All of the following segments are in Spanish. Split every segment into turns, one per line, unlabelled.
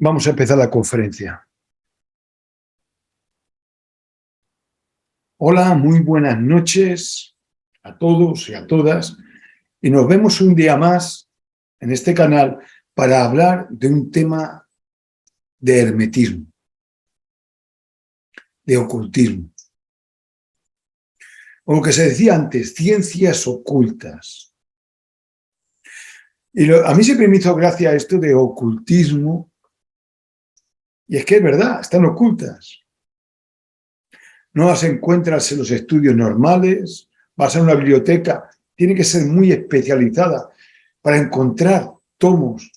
Vamos a empezar la conferencia. Hola, muy buenas noches a todos y a todas. Y nos vemos un día más en este canal para hablar de un tema de hermetismo, de ocultismo. O lo que se decía antes, ciencias ocultas. Y a mí siempre me hizo gracia esto de ocultismo. Y es que es verdad, están ocultas. No las encuentras en los estudios normales, vas a una biblioteca, tiene que ser muy especializada para encontrar tomos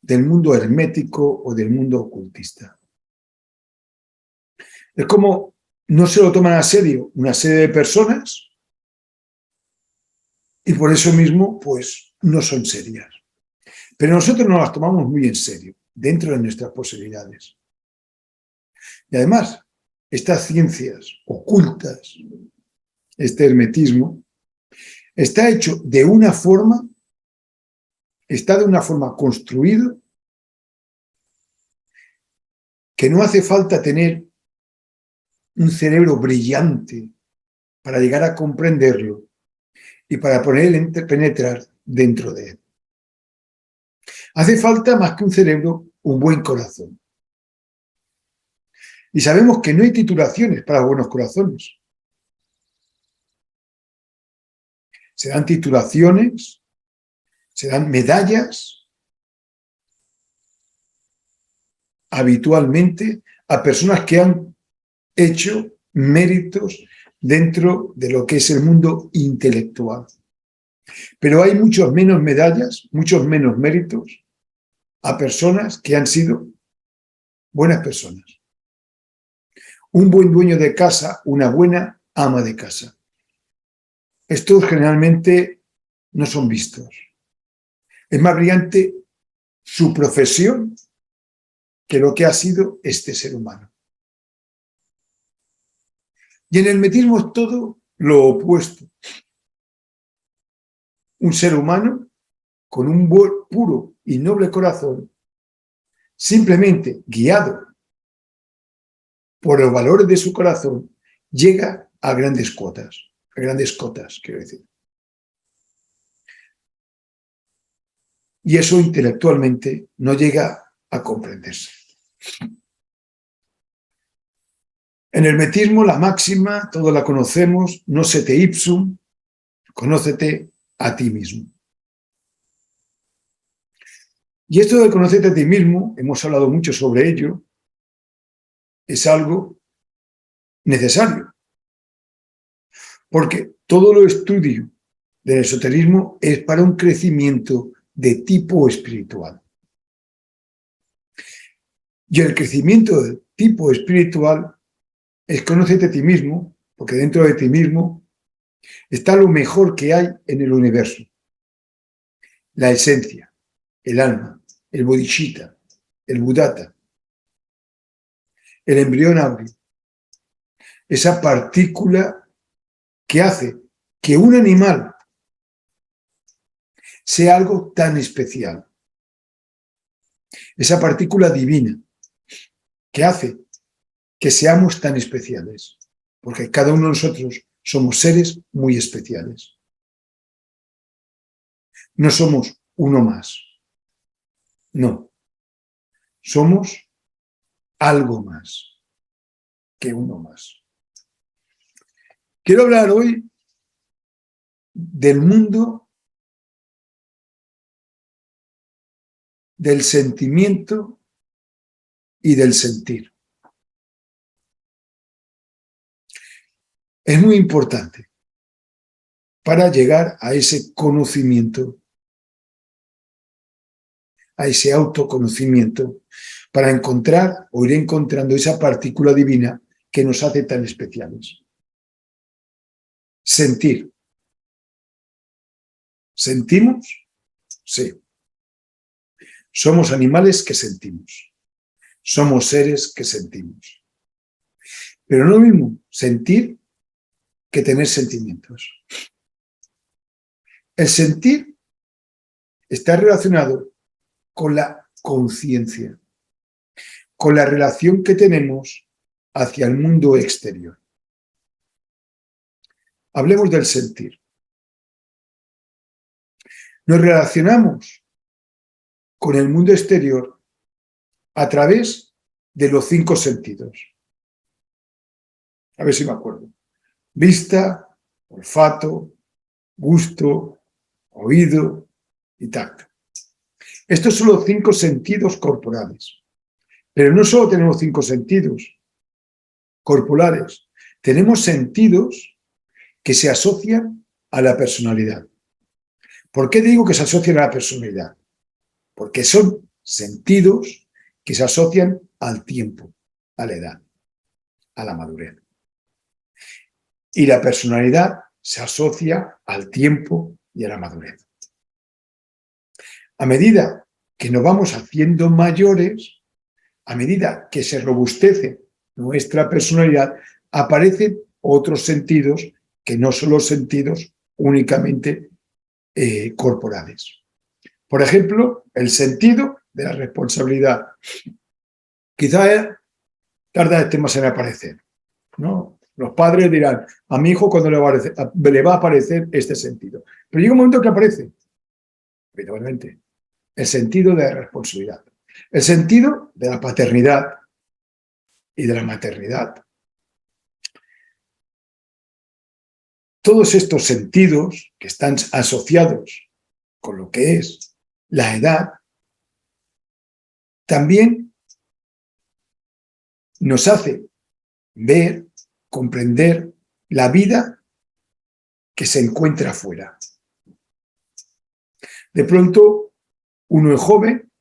del mundo hermético o del mundo ocultista. Es como no se lo toman a serio una serie de personas y por eso mismo pues no son serias. Pero nosotros nos las tomamos muy en serio, dentro de nuestras posibilidades. Y además, estas ciencias ocultas, este hermetismo, está hecho de una forma, está de una forma construido que no hace falta tener un cerebro brillante para llegar a comprenderlo y para penetrar dentro de él. Hace falta más que un cerebro, un buen corazón. Y sabemos que no hay titulaciones para buenos corazones. Se dan titulaciones, se dan medallas habitualmente a personas que han hecho méritos dentro de lo que es el mundo intelectual. Pero hay muchos menos medallas, muchos menos méritos a personas que han sido buenas personas. Un buen dueño de casa, una buena ama de casa. Estos generalmente no son vistos. Es más brillante su profesión que lo que ha sido este ser humano. Y en el hermetismo es todo lo opuesto. Un ser humano con un puro y noble corazón, simplemente guiado por los valores de su corazón, llega a grandes cotas, quiero decir. Y eso intelectualmente no llega a comprenderse. En el hermetismo, la máxima, todos la conocemos, nocete ipsum, conócete a ti mismo. Y esto de conocerte a ti mismo, hemos hablado mucho sobre ello, es algo necesario. Porque todo lo estudio del esoterismo es para un crecimiento de tipo espiritual. Y el crecimiento de tipo espiritual es conócete a ti mismo, porque dentro de ti mismo está lo mejor que hay en el universo. La esencia, el alma, el bodhicitta, el buddhata, el embrión áureo. Esa partícula que hace que un animal sea algo tan especial. Esa partícula divina que hace que seamos tan especiales, porque cada uno de nosotros somos seres muy especiales. No somos uno más, no, somos algo más que uno más. Quiero hablar hoy del mundo del sentimiento y del sentir. Es muy importante para llegar a ese conocimiento, a ese autoconocimiento, para encontrar o ir encontrando esa partícula divina que nos hace tan especiales. Sentir. ¿Sentimos? Sí. Somos animales que sentimos. Somos seres que sentimos. Pero no es lo mismo sentir que tener sentimientos. El sentir está relacionado con la conciencia. con la relación que tenemos hacia el mundo exterior. Hablemos del sentir. Nos relacionamos con el mundo exterior a través de los 5 sentidos. A ver si me acuerdo. Vista, olfato, gusto, oído y tacto. Estos son los 5 sentidos corporales. Pero no solo tenemos 5 sentidos corporales, tenemos sentidos que se asocian a la personalidad. ¿Por qué digo que se asocian a la personalidad? Porque son sentidos que se asocian al tiempo, a la edad, a la madurez. Y la personalidad se asocia al tiempo y a la madurez. A medida que nos vamos haciendo mayores, a medida que se robustece nuestra personalidad, aparecen otros sentidos que no son los sentidos únicamente corporales. Por ejemplo, el sentido de la responsabilidad. Quizá tarda este más en aparecer, ¿no? Los padres dirán, a mi hijo cuando le va a aparecer este sentido. Pero llega un momento que aparece, habitualmente, el sentido de la responsabilidad, el sentido de la paternidad y de la maternidad. Todos estos sentidos que están asociados con lo que es la edad, también nos hace ver, comprender la vida que se encuentra afuera. De pronto, uno es joven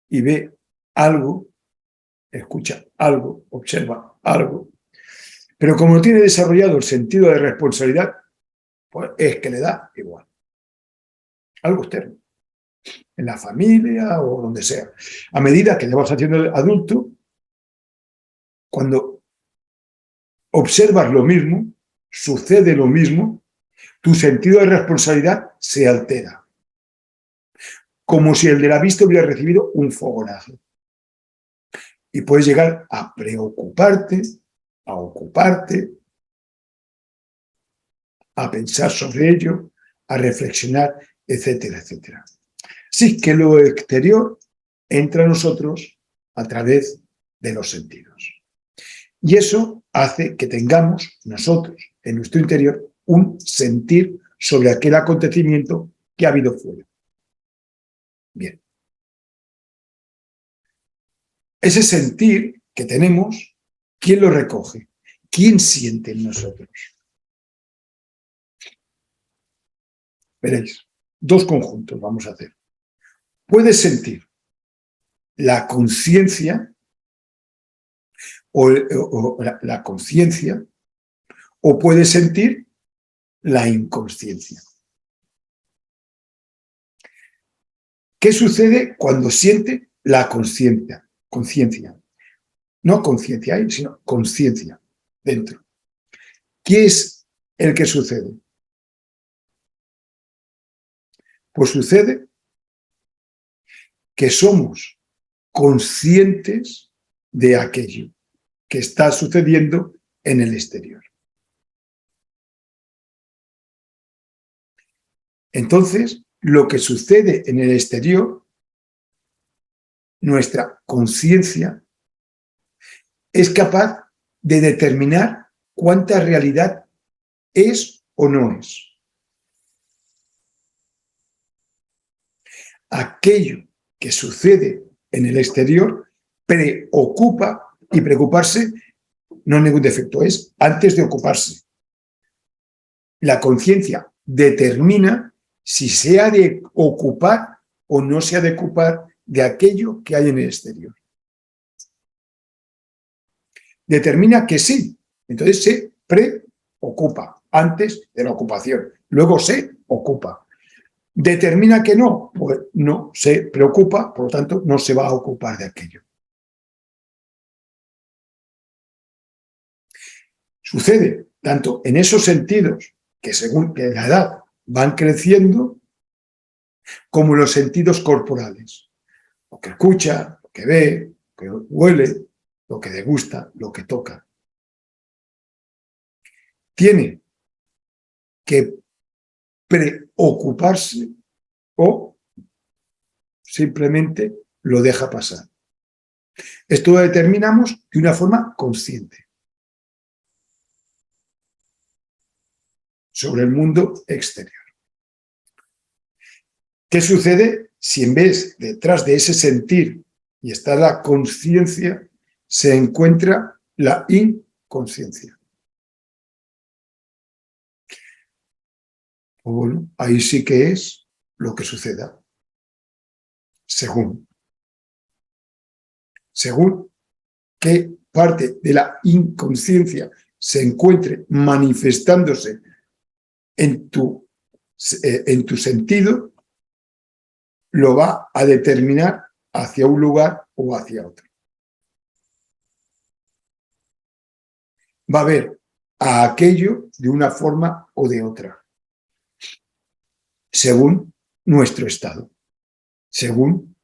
y ve algo, escucha algo, observa algo, pero como no tiene desarrollado el sentido de responsabilidad, pues es que le da igual. Algo externo, en la familia o donde sea. A medida que te vas haciendo adulto, cuando observas lo mismo, sucede lo mismo, tu sentido de responsabilidad se altera. Como si el de la vista hubiera recibido un fogonazo. Y puedes llegar a preocuparte, a ocuparte, a pensar sobre ello, a reflexionar, etcétera, etcétera. Así que lo exterior entra a nosotros a través de los sentidos. Y eso hace que tengamos nosotros, en nuestro interior, un sentir sobre aquel acontecimiento que ha habido fuera. Bien. Ese sentir que tenemos, ¿quién lo recoge? ¿Quién siente en nosotros? Veréis, 2 conjuntos vamos a hacer. Puedes sentir la conciencia o la conciencia, o puedes sentir la inconsciencia. ¿Qué sucede cuando siente la conciencia? Conciencia. No conciencia ahí, sino conciencia dentro. ¿Qué es el que sucede? Pues sucede que somos conscientes de aquello que está sucediendo en el exterior. Entonces, lo que sucede en el exterior, nuestra conciencia es capaz de determinar cuánta realidad es o no es. Aquello que sucede en el exterior preocupa, y preocuparse no es ningún defecto, es antes de ocuparse. La conciencia determina si se ha de ocupar o no se ha de ocupar de aquello que hay en el exterior. Determina que sí, entonces se preocupa antes de la ocupación, luego se ocupa. Determina que no, pues no se preocupa, por lo tanto no se va a ocupar de aquello. Sucede tanto en esos sentidos que según que la edad van creciendo, como los sentidos corporales. Lo que escucha, lo que ve, que huele, lo que degusta, lo que toca. Tiene que preocuparse o simplemente lo deja pasar. Esto lo determinamos de una forma consciente sobre el mundo exterior. ¿Qué sucede si en vez detrás de ese sentir y está la conciencia, se encuentra la inconsciencia? Bueno, ahí sí que es lo que suceda. Según qué parte de la inconsciencia se encuentre manifestándose en tu sentido, lo va a determinar hacia un lugar o hacia otro. Va a ver a aquello de una forma o de otra, según nuestro estado, según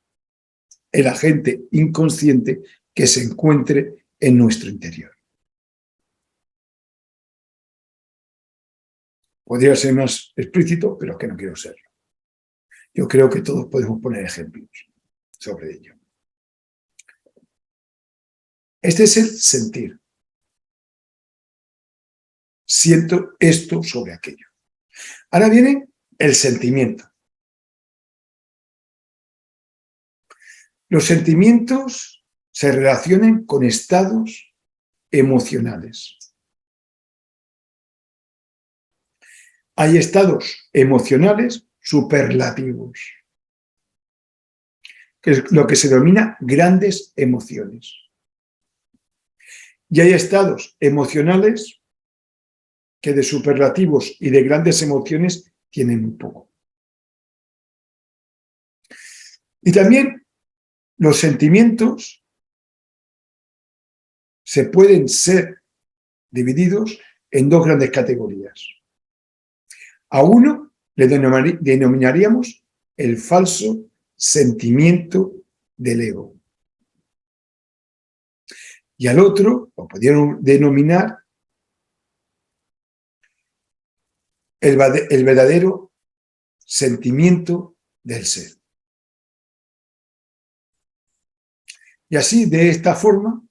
el agente inconsciente que se encuentre en nuestro interior. Podría ser más explícito, pero es que no quiero serlo. Yo creo que todos podemos poner ejemplos sobre ello. Este es el sentir. Siento esto sobre aquello. Ahora viene el sentimiento. Los sentimientos se relacionan con estados emocionales. Hay estados emocionales superlativos, que es lo que se denomina grandes emociones. Y hay estados emocionales que de superlativos y de grandes emociones tienen muy poco. Y también los sentimientos se pueden ser divididos en dos grandes categorías. A uno le denominaríamos el falso sentimiento del ego. Y al otro lo podríamos denominar el verdadero sentimiento del ser. Y así, de esta forma,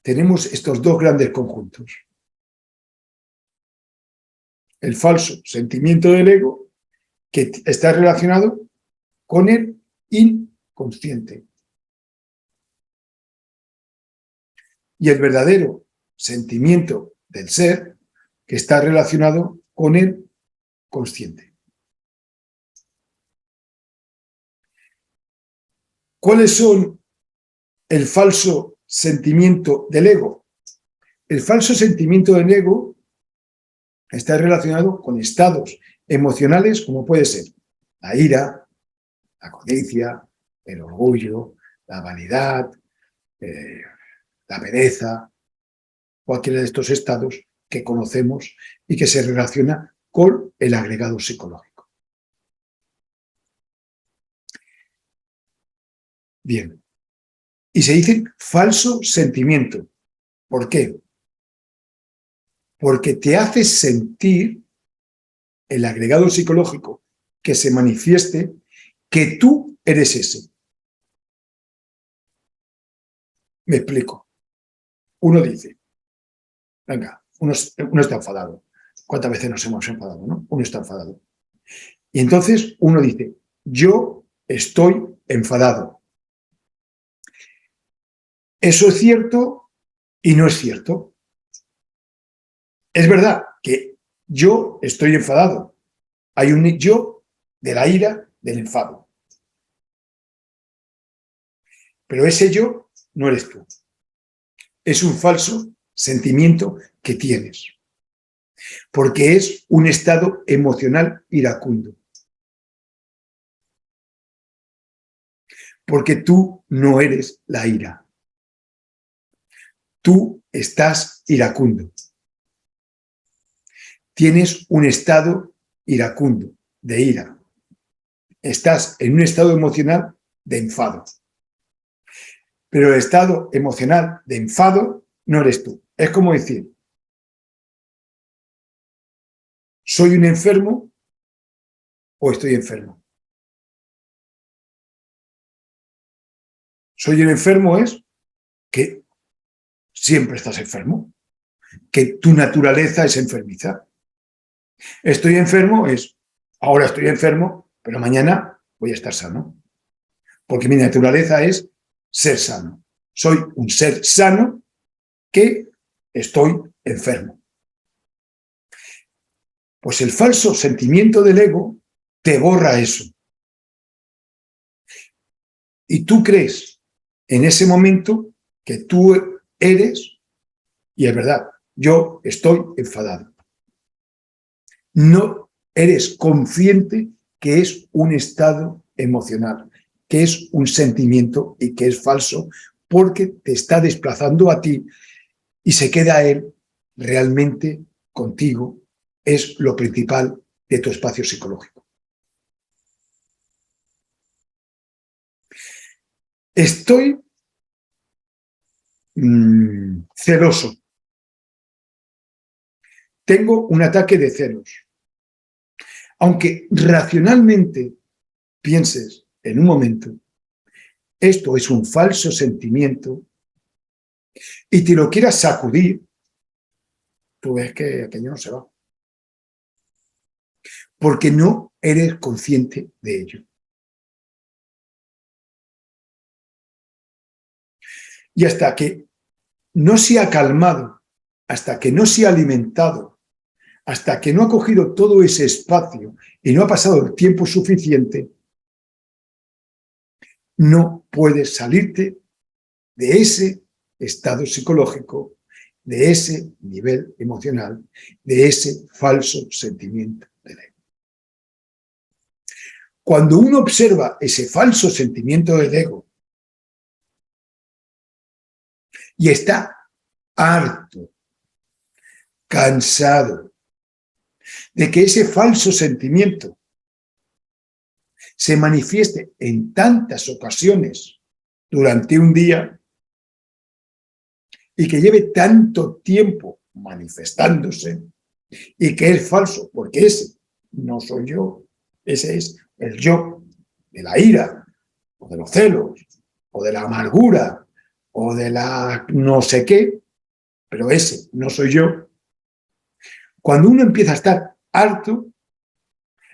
tenemos estos dos grandes conjuntos. El falso sentimiento del ego, que está relacionado con el inconsciente. Y el verdadero sentimiento del ser, que está relacionado con el consciente. ¿Cuáles son el falso sentimiento del ego? El falso sentimiento del ego está relacionado con estados emocionales como puede ser la ira, la codicia, el orgullo, la vanidad, la pereza, cualquiera de estos estados que conocemos y que se relaciona con el agregado psicológico. Bien. Y se dice falso sentimiento. ¿Por qué? Porque te hace sentir el agregado psicológico que se manifieste que tú eres ese. Me explico. Uno dice, venga, uno está enfadado. ¿Cuántas veces nos hemos enfadado, no? Uno está enfadado. Y entonces uno dice, yo estoy enfadado. Eso es cierto y no es cierto. Es verdad que yo estoy enfadado. Hay un yo de la ira, del enfado. Pero ese yo no eres tú. Es un falso sentimiento que tienes. Porque es un estado emocional iracundo. Porque tú no eres la ira. Tú estás iracundo. Tienes un estado iracundo, de ira. Estás en un estado emocional de enfado. Pero el estado emocional de enfado no eres tú. Es como decir, ¿soy un enfermo o estoy enfermo? Soy un enfermo es que siempre estás enfermo, que tu naturaleza es enfermiza. Estoy enfermo es, ahora estoy enfermo, pero mañana voy a estar sano. Porque mi naturaleza es ser sano. Soy un ser sano que estoy enfermo. Pues el falso sentimiento del ego te borra eso. Y tú crees en ese momento que tú eres, y es verdad, yo estoy enfadado. No eres consciente que es un estado emocional, que es un sentimiento y que es falso, porque te está desplazando a ti y se queda él realmente contigo. Es lo principal de tu espacio psicológico. Estoy celoso. Tengo un ataque de celos. Aunque racionalmente pienses en un momento, esto es un falso sentimiento y te lo quieras sacudir, tú ves que aquello no se va. Porque no eres consciente de ello. Y hasta que no se ha calmado, hasta que no se ha alimentado, hasta que no ha cogido todo ese espacio y no ha pasado el tiempo suficiente, no puedes salirte de ese estado psicológico, de ese nivel emocional, de ese falso sentimiento del ego. Cuando uno observa ese falso sentimiento del ego y está harto, cansado de que ese falso sentimiento se manifieste en tantas ocasiones durante un día y que lleve tanto tiempo manifestándose y que es falso, porque ese no soy yo, ese es el yo de la ira, o de los celos, o de la amargura, o de la no sé qué, pero ese no soy yo. Cuando uno empieza a estar harto,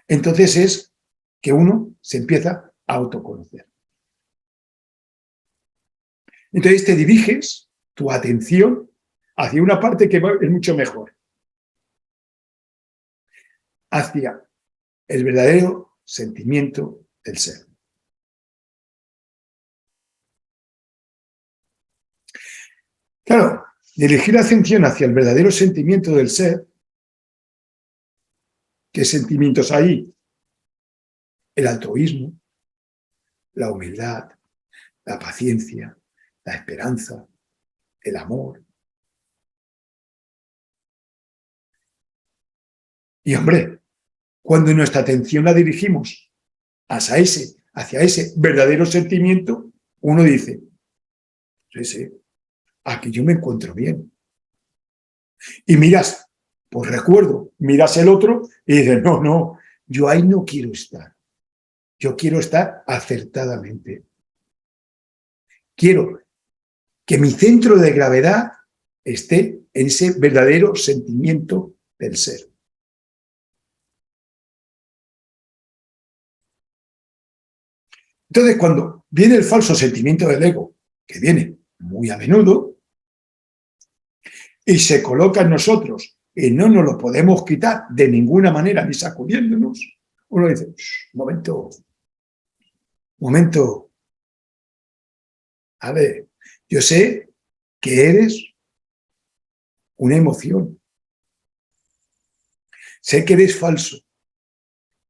entonces es que uno se empieza a autoconocer. Entonces te diriges tu atención hacia una parte que es mucho mejor, hacia el verdadero sentimiento del ser. Claro, dirigir la atención hacia el verdadero sentimiento del ser. ¿Qué sentimientos hay? El altruismo, la humildad, la paciencia, la esperanza, el amor. Y hombre, cuando nuestra atención la dirigimos hacia ese verdadero sentimiento, uno dice, sí, aquí yo me encuentro bien. Y miras, pues recuerdo, miras el otro y dices, no, yo ahí no quiero estar. Yo quiero estar acertadamente. Quiero que mi centro de gravedad esté en ese verdadero sentimiento del ser. Entonces, cuando viene el falso sentimiento del ego, que viene muy a menudo, y se coloca en nosotros y no nos lo podemos quitar de ninguna manera, ni sacudiéndonos, uno dice, momento, a ver, yo sé que eres una emoción, sé que eres falso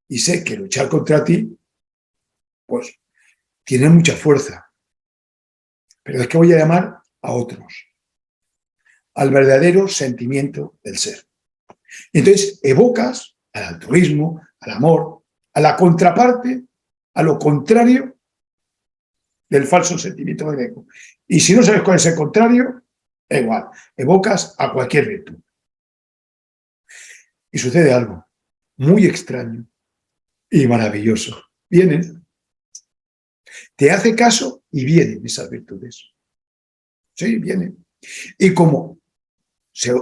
y sé que luchar contra ti, pues, tiene mucha fuerza, pero es que voy a llamar a otros, al verdadero sentimiento del ser. Y entonces evocas al altruismo, al amor, a la contraparte, a lo contrario del falso sentimiento del ego. Y si no sabes cuál es el contrario, igual, evocas a cualquier virtud. Y sucede algo muy extraño y maravilloso. Vienen, te hace caso y vienen esas virtudes. Sí, vienen. Y como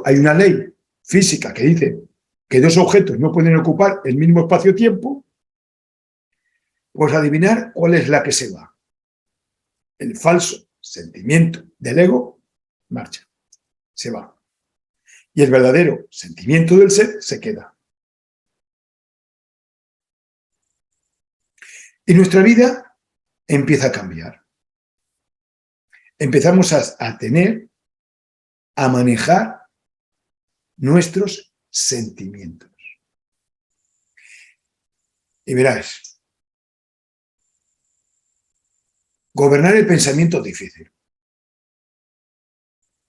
hay una ley física que dice que dos objetos no pueden ocupar el mismo espacio-tiempo, pues adivinar cuál es la que se va. El falso sentimiento del ego marcha, se va. Y el verdadero sentimiento del ser se queda. Y nuestra vida empieza a cambiar. Empezamos a tener, a manejar nuestros sentimientos. Y verás, gobernar el pensamiento es difícil.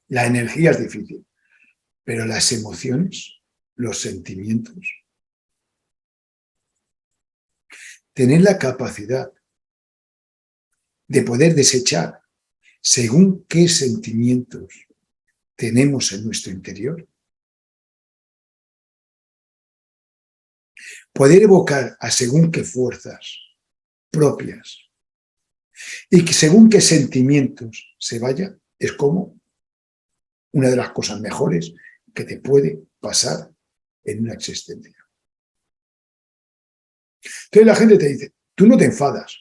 La energía es difícil. Pero las emociones, los sentimientos, tener la capacidad de poder desechar según qué sentimientos tenemos en nuestro interior, poder evocar a según qué fuerzas propias y que según qué sentimientos se vaya, es como una de las cosas mejores que te puede pasar en una existencia. Entonces la gente te dice, tú no te enfadas.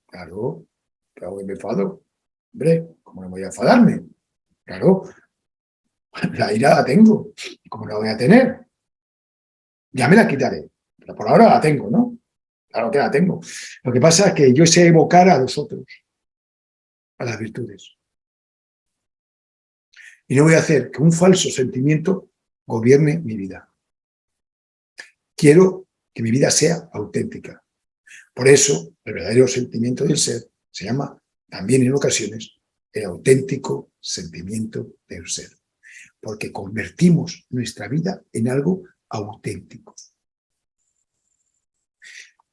Claro, claro que me enfado. Hombre, ¿cómo no voy a enfadarme? Claro, la ira la tengo. ¿Cómo la voy a tener? Ya me la quitaré. Pero por ahora la tengo, ¿no? Claro que la tengo. Lo que pasa es que yo sé evocar a los otros, a las virtudes. Y no voy a hacer que un falso sentimiento gobierne mi vida. Quiero que mi vida sea auténtica. Por eso, el verdadero sentimiento del ser se llama, también en ocasiones, el auténtico sentimiento del ser. Porque convertimos nuestra vida en algo auténtico.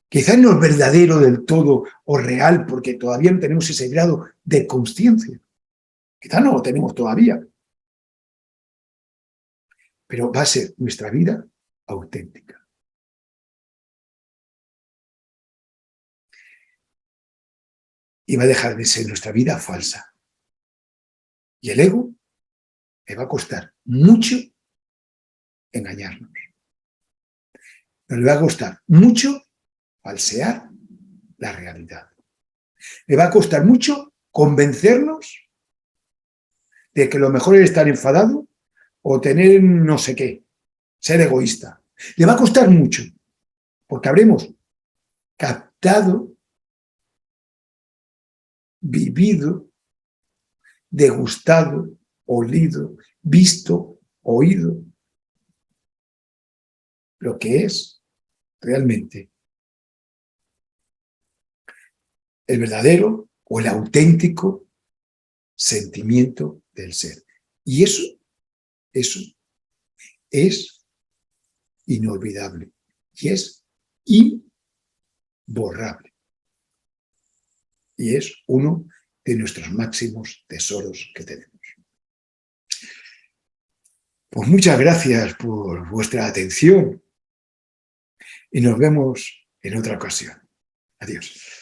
Quizás no es verdadero del todo o real porque todavía no tenemos ese grado de consciencia. Quizás no lo tenemos todavía. Pero va a ser nuestra vida auténtica. Y va a dejar de ser nuestra vida falsa. Y el ego le va a costar mucho engañarnos. Nos le va a costar mucho falsear la realidad. Le va a costar mucho convencernos de que lo mejor es estar enfadado o tener no sé qué, ser egoísta. Le va a costar mucho, porque habremos captado, vivido, degustado, olido, visto, oído, lo que es realmente el verdadero o el auténtico sentimiento del ser. Y eso es inolvidable y es imborrable. Y es uno de nuestros máximos tesoros que tenemos. Pues muchas gracias por vuestra atención y nos vemos en otra ocasión. Adiós.